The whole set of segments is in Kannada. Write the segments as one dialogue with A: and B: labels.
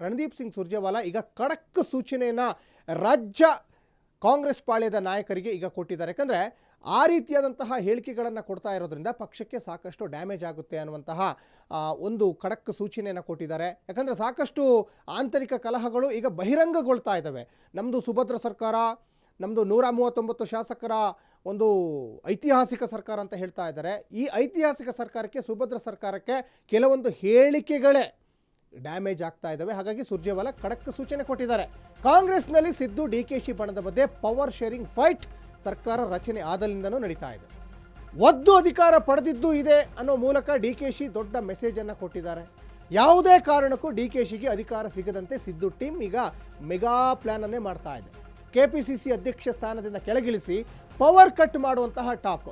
A: ರಣದೀಪ್ ಸಿಂಗ್ ಸುರ್ಜೇವಾಲಾ ಈಗ ಖಡಕ್ ಸೂಚನೆಯನ್ನು ರಾಜ್ಯ ಕಾಂಗ್ರೆಸ್ ಪಾಳ್ಯದ ನಾಯಕರಿಗೆ ಈಗ ಕೊಟ್ಟಿದ್ದಾರೆ. ಯಾಕಂದರೆ ಆ ರೀತಿಯಾದಂತಹ ಹೇಳಿಕೆಗಳನ್ನು ಕೊಡ್ತಾ ಇರೋದ್ರಿಂದ ಪಕ್ಷಕ್ಕೆ ಸಾಕಷ್ಟು ಡ್ಯಾಮೇಜ್ ಆಗುತ್ತೆ ಅನ್ನುವಂತಹ ಒಂದು ಖಡಕ್ ಸೂಚನೆಯನ್ನು ಕೊಟ್ಟಿದ್ದಾರೆ. ಯಾಕಂದರೆ ಸಾಕಷ್ಟು ಆಂತರಿಕ ಕಲಹಗಳು ಈಗ ಬಹಿರಂಗಗೊಳ್ತಾ ಇದ್ದಾವೆ. ನಮ್ಮದು ಸುಭದ್ರ ಸರ್ಕಾರ, ನಮ್ಮದು 139 ಶಾಸಕರ ಒಂದು ಐತಿಹಾಸಿಕ ಸರ್ಕಾರ ಅಂತ ಹೇಳ್ತಾ ಇದ್ದಾರೆ. ಈ ಐತಿಹಾಸಿಕ ಸರ್ಕಾರಕ್ಕೆ, ಸುಭದ್ರ ಸರ್ಕಾರಕ್ಕೆ ಕೆಲವೊಂದು ಹೇಳಿಕೆಗಳೇ ಡ್ಯಾಮೇಜ್ ಆಗ್ತಾ ಇದ್ದಾವೆ. ಹಾಗಾಗಿ ಸುರ್ಜೇವಾಲಾ ಖಡಕ್ ಸೂಚನೆ ಕೊಟ್ಟಿದ್ದಾರೆ. ಕಾಂಗ್ರೆಸ್ನಲ್ಲಿ ಸಿದ್ದು ಡಿಕೆಶಿ ಬಣದ ಮಧ್ಯೆ ಪವರ್ ಶೇರಿಂಗ್ ಫೈಟ್ ಸರ್ಕಾರ ರಚನೆ ಆದಲಿಂದನೂ ನಡೀತಾ ಇದೆ. ಒದ್ದು ಅಧಿಕಾರ ಪಡೆದಿದ್ದು ಇದೆ ಅನ್ನೋ ಮೂಲಕ ಡಿಕೆಶಿ ದೊಡ್ಡ ಮೆಸೇಜನ್ನು ಕೊಟ್ಟಿದ್ದಾರೆ. ಯಾವುದೇ ಕಾರಣಕ್ಕೂ ಡಿಕೆಶಿಗೆ ಅಧಿಕಾರ ಸಿಗದಂತೆ ಸಿದ್ದು ಟೀಮ್ ಈಗ ಮೆಗಾ ಪ್ಲಾನನ್ನೇ ಮಾಡ್ತಾ ಇದೆ. ಕೆಪಿಸಿಸಿ ಅಧ್ಯಕ್ಷ ಸ್ಥಾನದಿಂದ ಕೆಳಗಿಳಿಸಿ ಪವರ್ ಕಟ್ ಮಾಡುವಂತಹ ಟಾಕ್.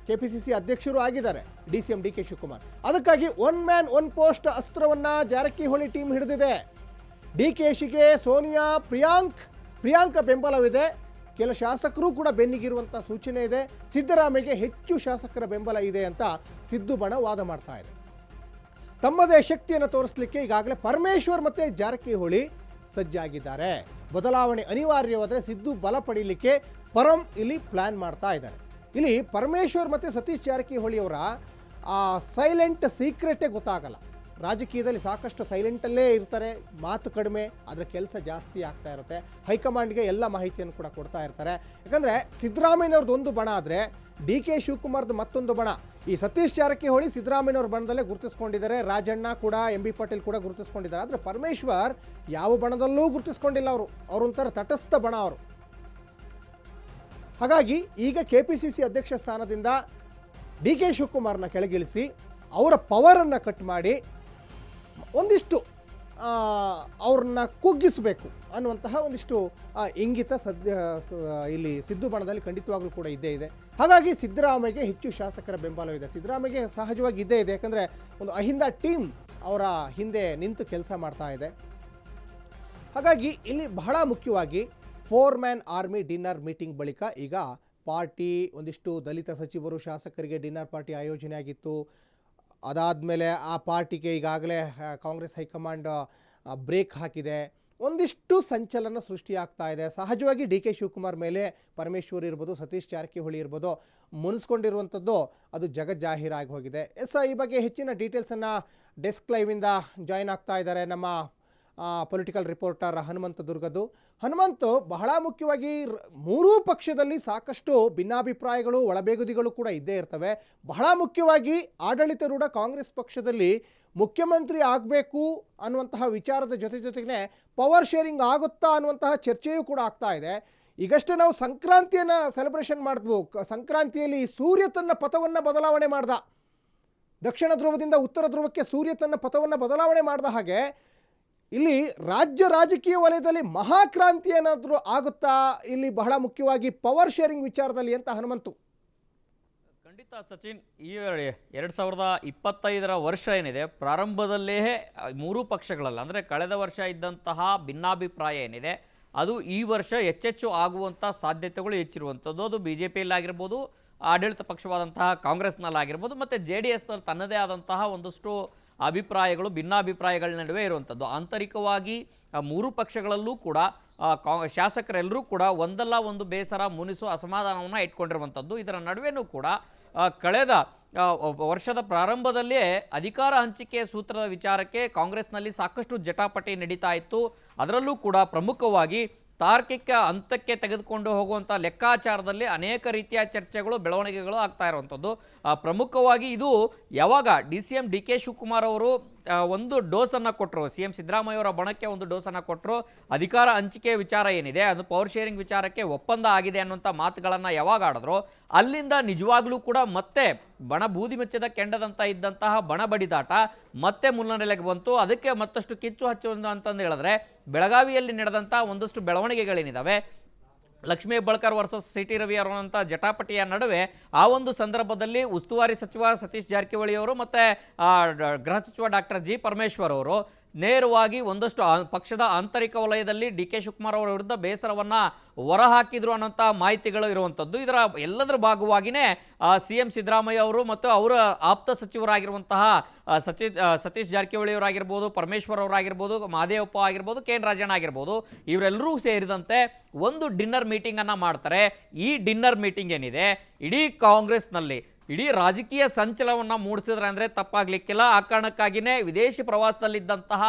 A: ಕೆಪಿಸಿಸಿ ಅಧ್ಯಕ್ಷರು ಆಗಿದ್ದಾರೆ DCM DK ಶಿವಕುಮಾರ್. ಅದಕ್ಕಾಗಿ ಒನ್ ಮ್ಯಾನ್ ಒನ್ ಪೋಸ್ಟ್ ಅಸ್ತ್ರವನ್ನು ಜಾರಕಿಹೊಳಿ ಟೀಮ್ ಹಿಡಿದಿದೆ. ಡಿಕೆಶಿಗೆ ಸೋನಿಯಾ, ಪ್ರಿಯಾಂಕ ಬೆಂಬಲವಿದೆ. ಕೆಲ ಶಾಸಕರು ಕೂಡ ಬೆನ್ನಿಗಿರುವಂಥ ಸೂಚನೆ ಇದೆ. ಸಿದ್ದರಾಮಯ್ಯಗೆ ಹೆಚ್ಚು ಶಾಸಕರ ಬೆಂಬಲ ಇದೆ ಅಂತ ಸಿದ್ದು ಬಣ ವಾದ ಮಾಡ್ತಾ ಇದೆ. ತಮ್ಮದೇ ಶಕ್ತಿಯನ್ನು ತೋರಿಸಲಿಕ್ಕೆ ಈಗಾಗಲೇ ಪರಮೇಶ್ವರ್ ಮತ್ತು ಜಾರಕಿಹೊಳಿ ಸಜ್ಜಾಗಿದ್ದಾರೆ. ಬದಲಾವಣೆ ಅನಿವಾರ್ಯವಾದರೆ ಸಿದ್ದು ಬಲ ಪಡೀಲಿಕ್ಕೆ ಪರಂ ಇಲ್ಲಿ ಪ್ಲಾನ್ ಮಾಡ್ತಾ ಇದ್ದಾರೆ. ಇಲ್ಲಿ ಪರಮೇಶ್ವರ್ ಮತ್ತು ಸತೀಶ್ ಜಾರಕಿಹೊಳಿಯವರ ಸೈಲೆಂಟ್ ಸೀಕ್ರೆಟೇ ಗೊತ್ತಾಗಲ್ಲ. ರಾಜಕೀಯದಲ್ಲಿ ಸಾಕಷ್ಟು ಸೈಲೆಂಟಲ್ಲೇ ಇರ್ತಾರೆ, ಮಾತು ಕಡಿಮೆ, ಅದರ ಕೆಲಸ ಜಾಸ್ತಿ ಆಗ್ತಾ ಇರುತ್ತೆ. ಹೈಕಮಾಂಡ್ಗೆ ಎಲ್ಲ ಮಾಹಿತಿಯನ್ನು ಕೂಡ ಕೊಡ್ತಾ ಇರ್ತಾರೆ. ಯಾಕಂದರೆ ಸಿದ್ದರಾಮಯ್ಯನವ್ರದ್ದು ಒಂದು ಬಣ ಆದರೆ DK ಶಿವಕುಮಾರ್ದು ಮತ್ತೊಂದು ಬಣ. ಈ ಸತೀಶ್ ಜಾರಕಿಹೊಳಿ ಸಿದ್ದರಾಮಯ್ಯನವ್ರ ಬಣದಲ್ಲೇ ಗುರುತಿಸ್ಕೊಂಡಿದ್ದಾರೆ. ರಾಜಣ್ಣ ಕೂಡ, MB ಪಾಟೀಲ್ ಕೂಡ ಗುರುತಿಸ್ಕೊಂಡಿದ್ದಾರೆ. ಆದರೆ ಪರಮೇಶ್ವರ್ ಯಾವ ಬಣದಲ್ಲೂ ಗುರುತಿಸ್ಕೊಂಡಿಲ್ಲ. ಅವರೊಂಥರ ತಟಸ್ಥ ಬಣ ಅವರು. ಹಾಗಾಗಿ ಈಗ KPCC ಅಧ್ಯಕ್ಷ ಸ್ಥಾನದಿಂದ DK ಶಿವಕುಮಾರ್ನ ಕೆಳಗಿಳಿಸಿ ಅವರ ಪವರನ್ನು ಕಟ್ ಮಾಡಿ ಒಂದಿಷ್ಟು ಅವ್ರನ್ನ ಕುಗ್ಗಿಸಬೇಕು ಅನ್ನುವಂತಹ ಒಂದಿಷ್ಟು ಇಂಗಿತ ಇಲ್ಲಿ ಸಿದ್ದು ಬಣದಲ್ಲಿ ಖಂಡಿತವಾಗ್ಲೂ ಕೂಡ ಇದ್ದೇ ಇದೆ. ಹಾಗಾಗಿ ಸಿದ್ದರಾಮಯ್ಯಗೆ ಹೆಚ್ಚು ಶಾಸಕರ ಬೆಂಬಲವಿದೆ. ಸಿದ್ದರಾಮಯ್ಯಗೆ ಸಹಜವಾಗಿ ಇದ್ದೇ ಇದೆ. ಯಾಕಂದರೆ ಒಂದು ಅಹಿಂದ ಟೀಮ್ ಅವರ ಹಿಂದೆ ನಿಂತು ಕೆಲಸ ಮಾಡ್ತಾ ಇದೆ. ಹಾಗಾಗಿ ಇಲ್ಲಿ ಬಹಳ ಮುಖ್ಯವಾಗಿ 4-man ಆರ್ಮಿ ಡಿನ್ನರ್ ಮೀಟಿಂಗ್ ಬಳಿಕ ಈಗ ಪಾರ್ಟಿ, ಒಂದಿಷ್ಟು ದಲಿತ ಸಚಿವರು, ಶಾಸಕರಿಗೆ ಡಿನ್ನರ್ ಪಾರ್ಟಿ ಆಯೋಜನೆ ಆಗಿತ್ತು. ಅದಾದಮೇಲೆ ಆ ಪಾರ್ಟಿಗೆ ಈಗಾಗಲೇ ಕಾಂಗ್ರೆಸ್ ಹೈಕಮಾಂಡ್ ಬ್ರೇಕ್ ಹಾಕಿದೆ. ಒಂದಿಷ್ಟು ಸಂಚಲನ ಸೃಷ್ಟಿಯಾಗ್ತಾ ಇದೆ. ಸಹಜವಾಗಿ DK ಶಿವಕುಮಾರ್ ಮೇಲೆ ಪರಮೇಶ್ವರ್ ಇರ್ಬೋದು, ಸತೀಶ್ ಜಾರಕಿಹೊಳಿ ಇರ್ಬೋದು, ಮುನಿಸ್ಕೊಂಡಿರುವಂಥದ್ದು ಅದು ಜಗಜ್ಜಾಹೀರಾಗಿ ಹೋಗಿದೆ. ಈ ಬಗ್ಗೆ ಹೆಚ್ಚಿನ ಡೀಟೇಲ್ಸನ್ನು ಡೆಸ್ಕ್ ಲೈವಿಂದ ಜಾಯ್ನ್ ಆಗ್ತಾ ಇದ್ದಾರೆ ನಮ್ಮ ಪೊಲಿಟಿಕಲ್ ರಿಪೋರ್ಟರ್ ಹನುಮಂತ ದುರ್ಗದ್ದು. ಹನುಮಂತ್, ಬಹಳ ಮುಖ್ಯವಾಗಿ ಮೂರೂ ಪಕ್ಷದಲ್ಲಿ ಸಾಕಷ್ಟು ಭಿನ್ನಾಭಿಪ್ರಾಯಗಳು, ಒಳಬೇಗುದಿಗಳು ಕೂಡ ಇದ್ದೇ ಇರ್ತವೆ. ಬಹಳ ಮುಖ್ಯವಾಗಿ ಆಡಳಿತಾರೂಢ ಕಾಂಗ್ರೆಸ್ ಪಕ್ಷದಲ್ಲಿ ಮುಖ್ಯಮಂತ್ರಿ ಆಗಬೇಕು ಅನ್ನುವಂತಹ ವಿಚಾರದ ಜೊತೆಗೆ ಪವರ್ ಶೇರಿಂಗ್ ಆಗುತ್ತಾ ಅನ್ನುವಂತಹ ಚರ್ಚೆಯೂ ಕೂಡ ಆಗ್ತಾ ಇದೆ. ಈಗಷ್ಟೇ ನಾವು ಸಂಕ್ರಾಂತಿಯನ್ನು ಸೆಲೆಬ್ರೇಷನ್ ಮಾಡಿದ್ವು. ಸಂಕ್ರಾಂತಿಯಲ್ಲಿ ಸೂರ್ಯ ತನ್ನ ಪಥವನ್ನು ಬದಲಾವಣೆ ಮಾಡ್ದ. ದಕ್ಷಿಣ ಧ್ರುವದಿಂದ ಉತ್ತರ ಧ್ರುವಕ್ಕೆ ಸೂರ್ಯ ತನ್ನ ಪಥವನ್ನು ಬದಲಾವಣೆ ಮಾಡಿದ ಹಾಗೆ ಇಲ್ಲಿ ರಾಜ್ಯ ರಾಜಕೀಯ ವಲಯದಲ್ಲಿ ಮಹಾಕ್ರಾಂತಿ ಏನಾದರೂ ಆಗುತ್ತಾ ಇಲ್ಲಿ ಬಹಳ ಮುಖ್ಯವಾಗಿ ಪವರ್ ಶೇರಿಂಗ್ ವಿಚಾರದಲ್ಲಿ ಅಂತ ಹನುಮಂತು?
B: ಖಂಡಿತ ಸಚಿನ್, ಈ 2025 ವರ್ಷ ಏನಿದೆ, ಪ್ರಾರಂಭದಲ್ಲೇ ಮೂರೂ ಪಕ್ಷಗಳಲ್ಲಿ ಅಂದರೆ ಕಳೆದ ವರ್ಷ ಇದ್ದಂತಹ ಭಿನ್ನಾಭಿಪ್ರಾಯ ಏನಿದೆ ಅದು ಈ ವರ್ಷ ಹೆಚ್ಚೆಚ್ಚು ಆಗುವಂಥ ಸಾಧ್ಯತೆಗಳು ಹೆಚ್ಚಿರುವಂಥದ್ದು. ಅದು BJPಯಲ್ಲಾಗಿರ್ಬೋದು, ಆಡಳಿತ ಪಕ್ಷವಾದಂತಹ ಕಾಂಗ್ರೆಸ್ನಲ್ಲಾಗಿರ್ಬೋದು, ಮತ್ತು JDSನಲ್ಲಿ ತನ್ನದೇ ಆದಂತಹ ಒಂದಷ್ಟು ಅಭಿಪ್ರಾಯಗಳು, ಭಿನ್ನಾಭಿಪ್ರಾಯಗಳ ನಡುವೆ ಇರುವಂಥದ್ದು. ಆಂತರಿಕವಾಗಿ ಮೂರು ಪಕ್ಷಗಳಲ್ಲೂ ಕೂಡ ಶಾಸಕರೆಲ್ಲರೂ ಕೂಡ ಒಂದಲ್ಲ ಒಂದು ಬೇಸರ, ಮುನಿಸು, ಅಸಮಾಧಾನವನ್ನು ಇಟ್ಕೊಂಡಿರುವಂಥದ್ದು. ಇದರ ನಡುವೆನೂ ಕೂಡ ಕಳೆದ ವರ್ಷದ ಪ್ರಾರಂಭದಲ್ಲೇ ಅಧಿಕಾರ ಹಂಚಿಕೆ ಸೂತ್ರದ ವಿಚಾರಕ್ಕೆ ಕಾಂಗ್ರೆಸ್ನಲ್ಲಿ ಸಾಕಷ್ಟು ಜಟಾಪಟಿ ನಡೀತಾ ಇತ್ತು. ಅದರಲ್ಲೂ ಕೂಡ ಪ್ರಮುಖವಾಗಿ ತಾರ್ಕಿಕ ಹಂತಕ್ಕೆ ತೆಗೆದುಕೊಂಡು ಹೋಗುವಂಥ ಲೆಕ್ಕಾಚಾರದಲ್ಲಿ ಅನೇಕ ರೀತಿಯ ಚರ್ಚೆಗಳು, ಬೆಳವಣಿಗೆಗಳು ಆಗ್ತಾ ಇರುವಂಥದ್ದು. ಪ್ರಮುಖವಾಗಿ ಇದು ಯಾವಾಗ DCM DK ಶಿವಕುಮಾರ್ ಅವರು ಒಂದು ಡೋಸನ್ನು ಕೊಟ್ಟರು, CM ಸಿದ್ದರಾಮಯ್ಯ ಅವರ ಬಣಕ್ಕೆ ಒಂದು ಡೋಸನ್ನು ಕೊಟ್ಟರು, ಅಧಿಕಾರ ಹಂಚಿಕೆ ವಿಚಾರ ಏನಿದೆ ಅದು ಪವರ್ ಶೇರಿಂಗ್ ವಿಚಾರಕ್ಕೆ ಒಪ್ಪಂದ ಆಗಿದೆ ಅನ್ನುವಂಥ ಮಾತುಗಳನ್ನು ಯಾವಾಗ ಆಡಿದ್ರು, ಅಲ್ಲಿಂದ ನಿಜವಾಗ್ಲೂ ಕೂಡ ಮತ್ತೆ ಬಣ ಬೂದಿ ಮುಚ್ಚಿದ ಕೆಂಡದಂತ ಇದ್ದಂತಹ ಬಣ ಬಡಿದಾಟ ಮತ್ತೆ ಮುನ್ನೆಲೆಗೆ ಬಂತು. ಅದಕ್ಕೆ ಮತ್ತಷ್ಟು ಕಿಚ್ಚು ಹಚ್ಚುವುದು ಅಂತಂದು ಹೇಳಿದ್ರೆ ಬೆಳಗಾವಿಯಲ್ಲಿ ನಡೆದಂಥ ಒಂದಷ್ಟು ಬೆಳವಣಿಗೆಗಳೇನಿದ್ದಾವೆ, ಲಕ್ಷ್ಮೀ ಹೆಬ್ಬಾಳ್ಕರ್ ವರ್ಸಸ್ CT ರವಿ ಅವರಂಥ ಜಟಾಪಟಿಯ ನಡುವೆ ಆ ಒಂದು ಸಂದರ್ಭದಲ್ಲಿ ಉಸ್ತುವಾರಿ ಸಚಿವ ಸತೀಶ್ ಜಾರಕಿಹೊಳಿ ಅವರು ಮತ್ತು ಗೃಹ ಸಚಿವ ಡಾಕ್ಟರ್ G ಪರಮೇಶ್ವರ್ ಅವರು ನೇರವಾಗಿ ಒಂದಷ್ಟು ಪಕ್ಷದ ಆಂತರಿಕ ವಲಯದಲ್ಲಿ ಡಿ ಕೆ ಶಿವಕುಮಾರ್ ಅವರ ವಿರುದ್ಧ ಬೇಸರವನ್ನ ಹೊರಹಾಕಿದ್ರು ಅನ್ನೋಂಥ ಮಾಹಿತಿಗಳು ಇರುವಂಥದ್ದು. ಇದರ ಎಲ್ಲದರ ಭಾಗವಾಗಿಯೇ CM ಸಿದ್ದರಾಮಯ್ಯ ಅವರು ಮತ್ತು ಅವರ ಆಪ್ತ ಸಚಿವರಾಗಿರುವಂತಹ ಸತೀಶ್ ಜಾರಕಿಹೊಳಿ ಅವರಾಗಿರ್ಬೋದು, ಪರಮೇಶ್ವರ್ ಅವರಾಗಿರ್ಬೋದು, ಮಹದೇವಪ್ಪ ಆಗಿರ್ಬೋದು, ಕೆ ಎನ್ ರಾಜಣ್ಣ ಆಗಿರ್ಬೋದು, ಇವರೆಲ್ಲರೂ ಸೇರಿದಂತೆ ಒಂದು ಡಿನ್ನರ್ ಮೀಟಿಂಗ್ ಅನ್ನ ಮಾಡ್ತಾರೆ. ಈ ಡಿನ್ನರ್ ಮೀಟಿಂಗ್ ಏನಿದೆ ಇಡೀ ಕಾಂಗ್ರೆಸ್ನಲ್ಲಿ ಇಡೀ ರಾಜಕೀಯ ಸಂಚಲನವನ್ನು ಮೂಡಿಸಿದ್ರೆ ಅಂದರೆ ತಪ್ಪಾಗ್ಲಿಕ್ಕಿಲ್ಲ. ಆ ಕಾರಣಕ್ಕಾಗಿಯೇ ವಿದೇಶಿ ಪ್ರವಾಸದಲ್ಲಿದ್ದಂತಹ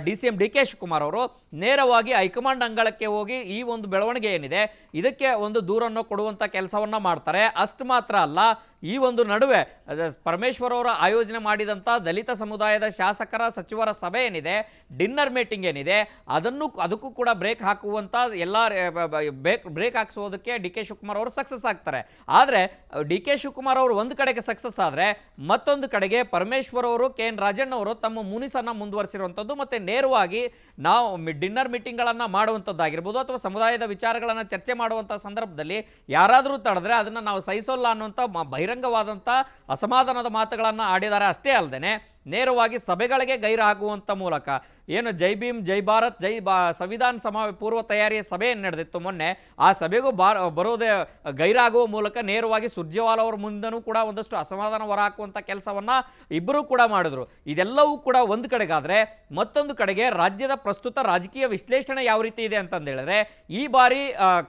B: DCM ಡಿ ಕೆ ಶಿವಕುಮಾರ್ ಅವರು ನೇರವಾಗಿ ಹೈಕಮಾಂಡ್ ಅಂಗಳಕ್ಕೆ ಹೋಗಿ ಈ ಒಂದು ಬೆಳವಣಿಗೆ ಏನಿದೆ ಇದಕ್ಕೆ ಒಂದು ದೂರನ್ನು ಕೊಡುವಂಥ ಕೆಲಸವನ್ನು ಮಾಡ್ತಾರೆ. ಅಷ್ಟು ಮಾತ್ರ ಅಲ್ಲ, ಈ ಒಂದು ನಡುವೆ ಪರಮೇಶ್ವರ್ ಅವರ ಆಯೋಜನೆ ಮಾಡಿದಂಥ ದಲಿತ ಸಮುದಾಯದ ಶಾಸಕರ ಸಚಿವರ ಸಭೆ ಏನಿದೆ, ಡಿನ್ನರ್ ಮೀಟಿಂಗ್ ಏನಿದೆ, ಅದಕ್ಕೂ ಕೂಡ ಬ್ರೇಕ್ ಹಾಕುವಂಥ ಎಲ್ಲ ಬ್ರೇಕ್ ಹಾಕಿಸೋದಕ್ಕೆ ಡಿ ಕೆ ಶಿವಕುಮಾರ್ ಅವರು ಸಕ್ಸಸ್ ಆಗ್ತಾರೆ. ಆದರೆ ಡಿ ಕೆ ಶಿವಕುಮಾರ್ ಅವರು ಒಂದು ಕಡೆಗೆ ಸಕ್ಸಸ್ ಆದರೆ ಮತ್ತೊಂದು ಕಡೆಗೆ ಪರಮೇಶ್ವರ್ ಅವರು, ಕೆ ಎನ್ ರಾಜಣ್ಣ ಅವರು ತಮ್ಮ ಮುನಿಸನ್ನು ಮುಂದುವರಿಸಿರುವಂಥದ್ದು ಮತ್ತು ನೇರವಾಗಿ ನಾವು ಡಿನ್ನರ್ ಮೀಟಿಂಗ್ಗಳನ್ನು ಮಾಡುವಂಥದ್ದಾಗಿರ್ಬೋದು ಅಥವಾ ಸಮುದಾಯದ ವಿಚಾರಗಳನ್ನು ಚರ್ಚೆ ಮಾಡುವಂಥ ಸಂದರ್ಭದಲ್ಲಿ ಯಾರಾದರೂ ತಡೆದ್ರೆ ಅದನ್ನು ನಾವು ಸಹಿಸೋಲ್ಲ ಅನ್ನುವಂಥ ಬಹಿರಂಗವಾದಂಥ ಅಸಮಾಧಾನದ ಮಾತುಗಳನ್ನು ಆಡಿದ್ದಾರೆ. ಅಷ್ಟೇ ಅಲ್ಲದೆ ನೇರವಾಗಿ ಸಭೆಗಳಿಗೆ ಗೈರಾಗುವಂಥ ಮೂಲಕ ಏನು ಜೈ ಭೀಮ್ ಜೈ ಭಾರತ್ ಸಂವಿಧಾನ ಪೂರ್ವ ತಯಾರಿಯ ಸಭೆ ಏನು ನಡೆದಿತ್ತು ಮೊನ್ನೆ, ಆ ಸಭೆಗೂ ಬರೋದೇ ಗೈರಾಗುವ ಮೂಲಕ ನೇರವಾಗಿ ಸುರ್ಜೇವಾಲಾ ಅವರ ಮುಂದೆನೂ ಕೂಡ ಒಂದಷ್ಟು ಅಸಮಾಧಾನ ಹೊರಹಾಕುವಂಥ ಕೆಲಸವನ್ನು ಇಬ್ಬರೂ ಕೂಡ ಮಾಡಿದ್ರು. ಇದೆಲ್ಲವೂ ಕೂಡ ಒಂದು ಕಡೆಗಾದರೆ ಮತ್ತೊಂದು ಕಡೆಗೆ ರಾಜ್ಯದ ಪ್ರಸ್ತುತ ರಾಜಕೀಯ ವಿಶ್ಲೇಷಣೆ ಯಾವ ರೀತಿ ಇದೆ ಅಂತಂದು ಹೇಳಿದ್ರೆ, ಈ ಬಾರಿ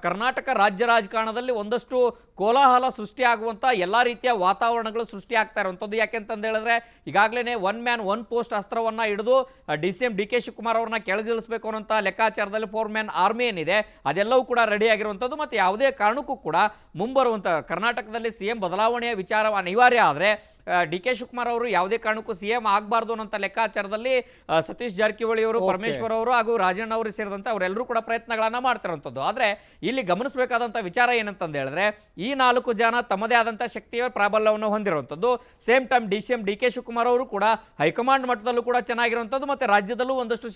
B: ಕರ್ನಾಟಕ ರಾಜ್ಯ ರಾಜಕಾರಣದಲ್ಲಿ ಒಂದಷ್ಟು ಕೋಲಾಹಲ ಸೃಷ್ಟಿಯಾಗುವಂಥ ಎಲ್ಲ ರೀತಿಯ ವಾತಾವರಣಗಳು ಸೃಷ್ಟಿಯಾಗ್ತಾ ಇರುವಂಥದ್ದು. ಯಾಕೆಂತಂದು ಹೇಳಿದ್ರೆ ಈಗಾಗಲೇ ಒನ್ ಮ್ಯಾನ್ ಒನ್ ಪೋಸ್ಟ್ ಅಸ್ತ್ರವನ್ನು ಹಿಡಿದು DCM ಡಿ ಕೆ ಶಿವಕುಮಾರ್ ಅವ್ರನ್ನ ಕೆಳಗಿಳಿಸಬೇಕು ಅನ್ನೋಂಥ ಲೆಕ್ಕಾಚಾರದಲ್ಲಿ 4 ಮ್ಯಾನ್ ಆರ್ಮಿ ಏನಿದೆ ಅದೆಲ್ಲವೂ ಕೂಡ ರೆಡಿ ಆಗಿರುವಂಥದ್ದು. ಮತ್ತು ಯಾವುದೇ ಕಾರಣಕ್ಕೂ ಕೂಡ ಮುಂಬರುವಂಥ ಕರ್ನಾಟಕದಲ್ಲಿ CM ಬದಲಾವಣೆಯ ವಿಚಾರ ಅನಿವಾರ್ಯ ಆದರೆ ಡಿ ಕೆ ಶಿವಕುಮಾರ್ ಅವರು ಯಾವುದೇ ಕಾರಣಕ್ಕೂ CM ಆಗಬಾರ್ದು ಅನ್ನೋಂಥ ಲೆಕ್ಕಾಚಾರದಲ್ಲಿ ಸತೀಶ್ ಜಾರಕಿಹೊಳಿ ಅವರು, ಪರಮೇಶ್ವರ್ ಅವರು ಹಾಗೂ ರಾಜಣ್ಣ ಅವರು ಸೇರಿದಂತೆ ಅವರೆಲ್ಲರೂ ಕೂಡ ಪ್ರಯತ್ನಗಳನ್ನು ಮಾಡ್ತಿರುವಂಥದ್ದು. ಆದರೆ ಇಲ್ಲಿ ಗಮನಿಸಬೇಕಾದಂಥ ವಿಚಾರ ಏನಂತಂದು ಹೇಳಿದ್ರೆ, ಈ 4 ಜನ ತಮ್ಮದೇ ಆದಂಥ ಶಕ್ತಿಯ ಪ್ರಾಬಲ್ಯವನ್ನು ಹೊಂದಿರುವಂಥದ್ದು. Same time DCM D K Shivakumar ಅವರು ಕೂಡ ಹೈಕಮಾಂಡ್ ಮಟ್ಟದಲ್ಲೂ ಕೂಡ ಚೆನ್ನಾಗಿರುವಂಥದ್ದು ಮತ್ತು ರಾಜ್ಯದಲ್ಲೂ ಒಂದಷ್ಟು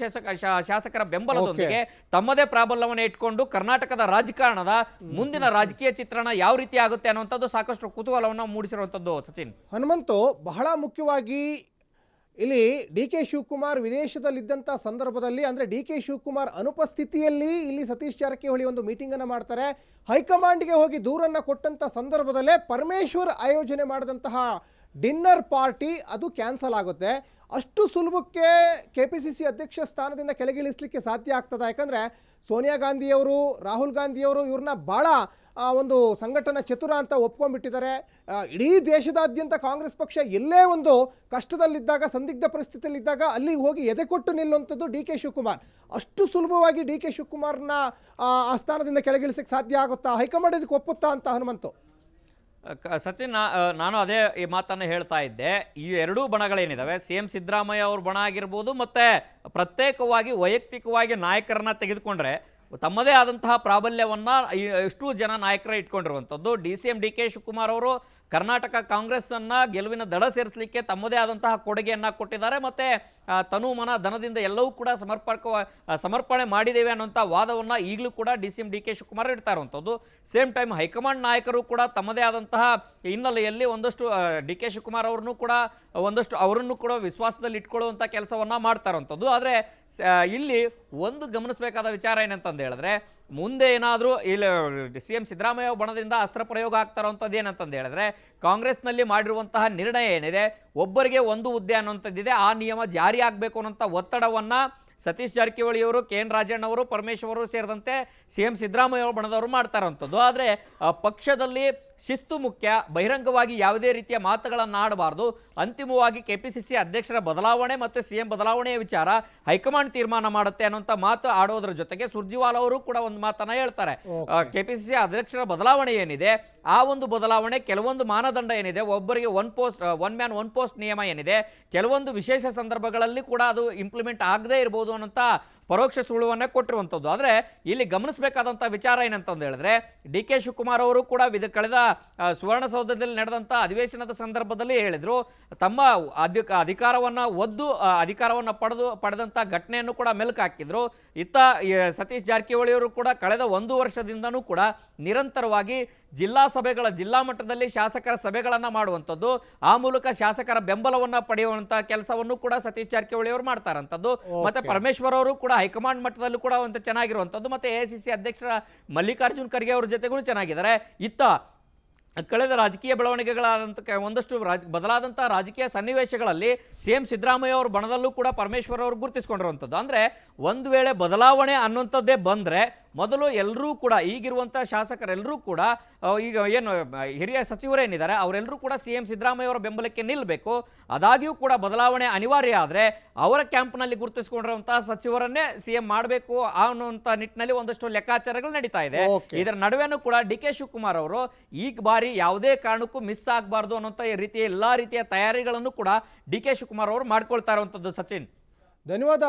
B: ಶಾಸಕರ ಬೆಂಬಲದೊಂದಿಗೆ ತಮ್ಮದೇ ಪ್ರಾಬಲ್ಯವನ್ನು ಇಟ್ಕೊಂಡು ಕರ್ನಾಟಕದ ರಾಜಕಾರಣದ ಮುಂದಿನ ರಾಜಕೀಯ ಚಿತ್ರಣ ಯಾವ ರೀತಿ ಆಗುತ್ತೆ ಅನ್ನುವಂಥದ್ದು ಸಾಕಷ್ಟು ಕುತೂಹಲವನ್ನು ಮೂಡಿಸಿರುವಂಥದ್ದು. ಸಚಿನ್,
A: ಬಹಳ ಮುಖ್ಯವಾಗಿ ಇಲ್ಲಿ ಡಿ ಕೆ ಶಿವಕುಮಾರ್ ವಿದೇಶದಲ್ಲಿದ್ದಂಥ ಸಂದರ್ಭದಲ್ಲಿ, ಅಂದರೆ ಡಿ ಕೆ ಶಿವಕುಮಾರ್ ಅನುಪಸ್ಥಿತಿಯಲ್ಲಿ ಇಲ್ಲಿ ಸತೀಶ್ ಜಾರಕಿಹೊಳಿ ಒಂದು ಮೀಟಿಂಗನ್ನು ಮಾಡ್ತಾರೆ. ಹೈಕಮಾಂಡ್ಗೆ ಹೋಗಿ ದೂರನ್ನು ಕೊಟ್ಟಂಥ ಸಂದರ್ಭದಲ್ಲೇ ಪರಮೇಶ್ವರ್ ಆಯೋಜನೆ ಮಾಡಿದಂತಹ ಡಿನ್ನರ್ ಪಾರ್ಟಿ ಅದು ಕ್ಯಾನ್ಸಲ್ ಆಗುತ್ತೆ. ಅಷ್ಟು ಸುಲಭಕ್ಕೆ KPCC ಅಧ್ಯಕ್ಷ ಸ್ಥಾನದಿಂದ ಕೆಳಗಿಳಿಸಲಿಕ್ಕೆ ಸಾಧ್ಯ ಆಗ್ತದೆ. ಯಾಕಂದರೆ ಸೋನಿಯಾ ಗಾಂಧಿಯವರು, ರಾಹುಲ್ ಗಾಂಧಿಯವರು ಇವ್ರನ್ನ ಭಾಳ ಒಂದು ಸಂಘಟನಾ ಚತುರ ಅಂತ ಒಪ್ಕೊಂಡ್ಬಿಟ್ಟಿದ್ದಾರೆ. ಇಡೀ ದೇಶದಾದ್ಯಂತ ಕಾಂಗ್ರೆಸ್ ಪಕ್ಷ ಎಲ್ಲೇ ಒಂದು ಕಷ್ಟದಲ್ಲಿದ್ದಾಗ, ಸಂದಿಗ್ಧ ಪರಿಸ್ಥಿತಿಯಲ್ಲಿದ್ದಾಗ ಅಲ್ಲಿ ಹೋಗಿ ಎದೆ ಕೊಟ್ಟು ನಿಲ್ಲುವಂಥದ್ದು ಡಿ ಕೆ ಶಿವಕುಮಾರ್. ಅಷ್ಟು ಸುಲಭವಾಗಿ ಡಿ ಕೆ ಶಿವಕುಮಾರ್ನ ಆ ಸ್ಥಾನದಿಂದ ಕೆಳಗಿಳಿಸಕ್ಕೆ ಸಾಧ್ಯ ಆಗುತ್ತಾ? ಹೈಕಮಾಂಡ್ ಇದಕ್ಕೆ ಒಪ್ಪುತ್ತಾ ಅಂತ ಹನುಮಂತು?
B: ಸಚಿನ್, ನಾನು ಅದೇ ಈ ಮಾತನ್ನು ಹೇಳ್ತಾ ಇದ್ದೆ. ಈ ಎರಡೂ ಬಣಗಳೇನಿದ್ದಾವೆ, CM ಸಿದ್ದರಾಮಯ್ಯ ಅವ್ರ ಬಣ ಆಗಿರ್ಬೋದು ಮತ್ತು ಪ್ರತ್ಯೇಕವಾಗಿ ವೈಯಕ್ತಿಕವಾಗಿ ನಾಯಕರನ್ನ ತೆಗೆದುಕೊಂಡ್ರೆ ತಮ್ಮದೇ ಆದಂತಹ ಪ್ರಾಬಲ್ಯವನ್ನು ಎಷ್ಟೂ ಜನ ನಾಯಕರ ಇಟ್ಕೊಂಡಿರುವಂಥದ್ದು. DCM ಡಿ ಕೆ ಶಿವಕುಮಾರ್ ಅವರು ಕರ್ನಾಟಕ ಕಾಂಗ್ರೆಸ್ಸನ್ನು ಗೆಲುವಿನ ದಡ ಸೇರಿಸಲಿಕ್ಕೆ ತಮ್ಮದೇ ಆದಂತಹ ಕೊಡುಗೆಯನ್ನು ಕೊಟ್ಟಿದ್ದಾರೆ ಮತ್ತು ತನು ಮನ ಧನದಿಂದ ಎಲ್ಲವೂ ಕೂಡ ಸಮರ್ಪಣೆ ಮಾಡಿದ್ದೇವೆ ಅನ್ನೋಂಥ ವಾದವನ್ನು ಈಗಲೂ ಕೂಡ DCM ಡಿ ಕೆ ಶಿವಕುಮಾರ್ ಇಡ್ತಾ ಇರುವಂಥದ್ದು. ಸೇಮ್ ಟೈಮ್ ಹೈಕಮಾಂಡ್ ನಾಯಕರು ಕೂಡ ತಮ್ಮದೇ ಆದಂತಹ ಹಿನ್ನೆಲೆಯಲ್ಲಿ ಒಂದಷ್ಟು ಡಿ ಕೆ ಶಿವಕುಮಾರ್ ಅವ್ರನ್ನೂ ಕೂಡ ಒಂದಷ್ಟು ಅವರನ್ನು ಕೂಡ ವಿಶ್ವಾಸದಲ್ಲಿ ಇಟ್ಕೊಳ್ಳುವಂಥ ಕೆಲಸವನ್ನು ಮಾಡ್ತಾ ಇರುವಂಥದ್ದು. ಆದರೆ ಇಲ್ಲಿ ಒಂದು ಗಮನಿಸಬೇಕಾದ ವಿಚಾರ ಏನಂತಂದು ಹೇಳಿದ್ರೆ, ಮುಂದೆ ಏನಾದರೂ ಇಲ್ಲಿ CM ಸಿದ್ದರಾಮಯ್ಯ ಬಣದಿಂದ ಅಸ್ತ್ರ ಪ್ರಯೋಗ ಆಗ್ತಾ ಇರೋವಂಥದ್ದು ಏನಂತಂದು ಹೇಳಿದ್ರೆ, ಕಾಂಗ್ರೆಸ್ನಲ್ಲಿ ಮಾಡಿರುವಂತಹ ನಿರ್ಣಯ ಏನಿದೆ, ಒಬ್ಬರಿಗೆ ಒಂದು ಹುದ್ದೆ ಅನ್ನುವಂಥದ್ದಿದೆ, ಆ ನಿಯಮ ಜಾರಿ ಆಗಬೇಕು ಅನ್ನೋಂಥ ಒತ್ತಡವನ್ನು ಸತೀಶ್ ಜಾರಕಿಹೊಳಿ ಅವರು, ಕೆ ಎನ್ ರಾಜಣ್ಣ ಅವರು, ಪರಮೇಶ್ವರ್ ಅವರು ಸೇರಿದಂತೆ CM ಸಿದ್ದರಾಮಯ್ಯ ಅವರು ಬಣದವರು ಮಾಡ್ತಾ ಇರೋವಂಥದ್ದು. ಆದರೆ ಪಕ್ಷದಲ್ಲಿ ಶಿಸ್ತು ಮುಖ್ಯ, ಬಹಿರಂಗವಾಗಿ ಯಾವುದೇ ರೀತಿಯ ಮಾತುಗಳನ್ನು ಆಡಬಾರ್ದು. ಅಂತಿಮವಾಗಿ KPCC ಅಧ್ಯಕ್ಷರ ಬದಲಾವಣೆ ಮತ್ತು CM ಬದಲಾವಣೆಯ ವಿಚಾರ ಹೈಕಮಾಂಡ್ ತೀರ್ಮಾನ ಮಾಡುತ್ತೆ ಅನ್ನೋಂಥ ಮಾತು ಆಡೋದ್ರ ಜೊತೆಗೆ ಸುರ್ಜೇವಾಲಾ ಅವರು ಕೂಡ ಒಂದು ಮಾತನ್ನು ಹೇಳ್ತಾರೆ. KPCC ಅಧ್ಯಕ್ಷರ ಬದಲಾವಣೆ ಏನಿದೆ, ಆ ಒಂದು ಬದಲಾವಣೆ ಕೆಲವೊಂದು ಮಾನದಂಡ ಏನಿದೆ, ಒಬ್ಬರಿಗೆ ಒನ್ ಮ್ಯಾನ್ ಒನ್ ಪೋಸ್ಟ್ ನಿಯಮ ಏನಿದೆ, ಕೆಲವೊಂದು ವಿಶೇಷ ಸಂದರ್ಭಗಳಲ್ಲಿ ಕೂಡ ಅದು ಇಂಪ್ಲಿಮೆಂಟ್ ಆಗದೇ ಇರಬಹುದು ಅನ್ನೋಂಥ ಪರೋಕ್ಷ ಸುಳುವನ್ನೇ ಕೊಟ್ಟಿರುವಂಥದ್ದು. ಆದರೆ ಇಲ್ಲಿ ಗಮನಿಸಬೇಕಾದಂಥ ವಿಚಾರ ಏನಂತಂದು ಹೇಳಿದ್ರೆ, ಡಿ ಕೆ ಶಿವಕುಮಾರ್ ಅವರು ಕೂಡ ಕಳೆದ ಸುವರ್ಣಸೌಧದಲ್ಲಿ ನಡೆದಂಥ ಅಧಿವೇಶನದ ಸಂದರ್ಭದಲ್ಲಿ ಹೇಳಿದ್ರು, ತಮ್ಮ ಅಧಿಕಾರವನ್ನು ಅಧಿಕಾರವನ್ನು ಪಡೆದಂಥ ಘಟನೆಯನ್ನು ಕೂಡ ಮೆಲುಕು ಹಾಕಿದ್ರು. ಇತ್ತ ಸತೀಶ್ ಜಾರಕಿಹೊಳಿ ಅವರು ಕೂಡ ಕಳೆದ 1 ವರ್ಷದಿಂದನೂ ಕೂಡ ನಿರಂತರವಾಗಿ ಜಿಲ್ಲಾ ಮಟ್ಟದಲ್ಲಿ ಶಾಸಕರ ಸಭೆಗಳನ್ನು ಮಾಡುವಂಥದ್ದು, ಆ ಮೂಲಕ ಶಾಸಕರ ಬೆಂಬಲವನ್ನು ಪಡೆಯುವಂಥ ಕೆಲಸವನ್ನು ಕೂಡ ಸತೀಶ್ ಜಾರಕಿಹೊಳಿ ಅವರು ಮಾಡ್ತಾರಂಥದ್ದು. ಮತ್ತೆ ಪರಮೇಶ್ವರ್ ಅವರು ಕೂಡ ಹೈಕಮಾಂಡ್ ಮಟ್ಟದಲ್ಲೂ ಕೂಡ ಒಂದು ಚೆನ್ನಾಗಿರುವಂಥದ್ದು, ಮತ್ತೆ AICC ಅಧ್ಯಕ್ಷರ ಮಲ್ಲಿಕಾರ್ಜುನ್ ಖರ್ಗೆ ಅವರ ಜೊತೆಗಳು ಚೆನ್ನಾಗಿದ್ದಾರೆ. ಇತ್ತ ಕಳೆದ ರಾಜಕೀಯ ಬೆಳವಣಿಗೆಗಳಾದಂಥ ಒಂದಷ್ಟು ಬದಲಾದಂಥ ರಾಜಕೀಯ ಸನ್ನಿವೇಶಗಳಲ್ಲಿ CM ಸಿದ್ದರಾಮಯ್ಯ ಅವ್ರ ಬಣದಲ್ಲೂ ಕೂಡ ಪರಮೇಶ್ವರ್ ಅವರು ಗುರುತಿಸ್ಕೊಂಡಿರುವಂಥದ್ದು. ಅಂದರೆ ಒಂದು ವೇಳೆ ಬದಲಾವಣೆ ಅನ್ನುವಂಥದ್ದೇ ಬಂದರೆ ಮೊದಲು ಎಲ್ಲರೂ ಕೂಡ ಈಗಿರುವಂಥ ಶಾಸಕರೆಲ್ಲರೂ ಕೂಡ ಈಗ ಏನು ಹಿರಿಯ ಸಚಿವರೇನಿದ್ದಾರೆ ಅವರೆಲ್ಲರೂ ಕೂಡ CM ಸಿದ್ದರಾಮಯ್ಯ ಅವರ ಬೆಂಬಲಕ್ಕೆ ನಿಲ್ಲಬೇಕು. ಆದಾಗ್ಯೂ ಕೂಡ ಬದಲಾವಣೆ ಅನಿವಾರ್ಯ ಆದರೆ ಅವರ ಕ್ಯಾಂಪ್ನಲ್ಲಿ ಗುರುತಿಸಿಕೊಂಡಿರುವಂತಹ ಸಚಿವರನ್ನೇ CM ಮಾಡಬೇಕು ಅನ್ನುವಂಥ ನಿಟ್ಟಿನಲ್ಲಿ ಒಂದಷ್ಟು ಲೆಕ್ಕಾಚಾರಗಳು ನಡೀತಾ ಇದೆ. ಇದರ ನಡುವೆನೂ ಕೂಡ ಡಿ ಕೆ ಶಿವಕುಮಾರ್ ಅವರು ಈ ಬಾರಿ ಯಾವುದೇ ಕಾರಣಕ್ಕೂ ಮಿಸ್ ಆಗಬಾರ್ದು ಅನ್ನೋಂಥ ರೀತಿಯ ಎಲ್ಲ ರೀತಿಯ ತಯಾರಿಗಳನ್ನು ಕೂಡ ಡಿ ಕೆ ಶಿವಕುಮಾರ್ ಅವರು ಮಾಡ್ಕೊಳ್ತಾ ಇರುವಂಥದ್ದು. ಸಚಿನ್,
A: ಧನ್ಯವಾದ.